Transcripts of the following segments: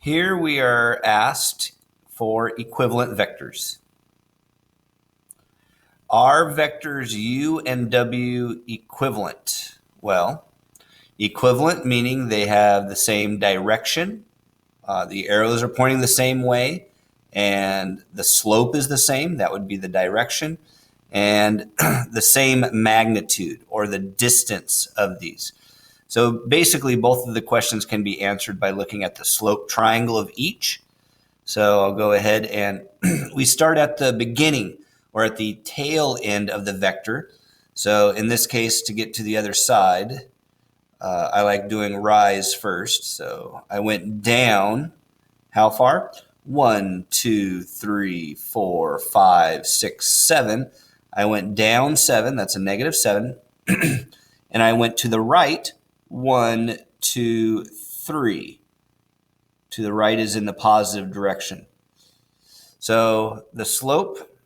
Here we are asked for equivalent vectors. Are vectors u and w equivalent? Well, equivalent meaning they have the same direction, the arrows are pointing the same way, and the slope is the same. That would be the direction, and the same magnitude or the distance of these. So basically, both of the questions can be answered by looking at the slope triangle of each. So I'll go ahead and we start at the beginning or at the tail end of the vector. So in this case, to get to the other side, I like doing rise first. So I went down, how far? 1, 2, 3, 4, 5, 6, 7. I went down 7, that's a negative 7. And I went to the right, 1, 2, 3. To the right is in the positive direction. So the slope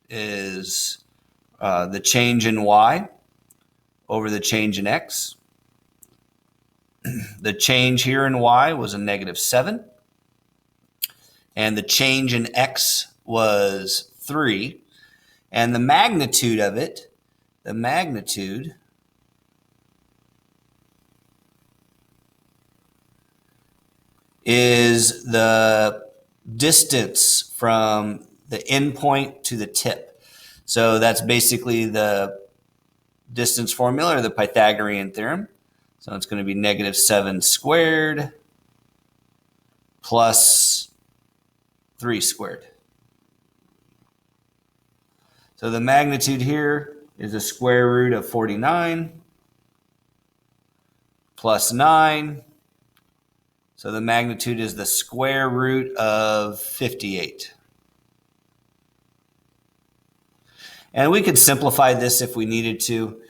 is the change in y over the change in x. The change here in y was a negative 7. And the change in x was 3. And the magnitude of it, the magnitude is the distance from the end point to the tip. So that's basically the distance formula or the Pythagorean theorem. So it's going to be negative 7 squared plus 3 squared. So the magnitude here is the square root of 49 plus 9. So the magnitude is the square root of 58. And we could simplify this if we needed to.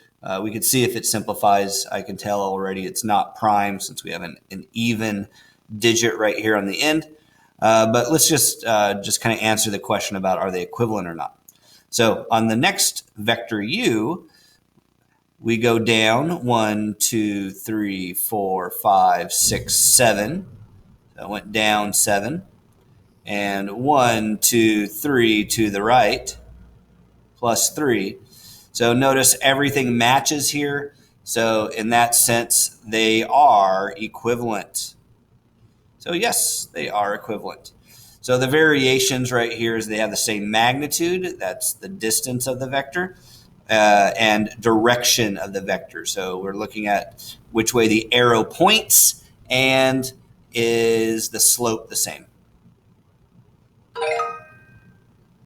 We could see if it simplifies. I can tell already it's not prime since we have an even digit right here on the end. But let's just kind of answer the question about are they equivalent or not. So on the next vector u, we go down 1, 2, 3, 4, 5, 6, 7. So I went down 7. And 1, 2, 3 to the right, plus 3. So notice everything matches here. So in that sense, they are equivalent. So yes, they are equivalent. So the variations right here is they have the same magnitude. That's the distance of the vector. And direction of the vector. So we're looking at which way the arrow points and is the slope the same.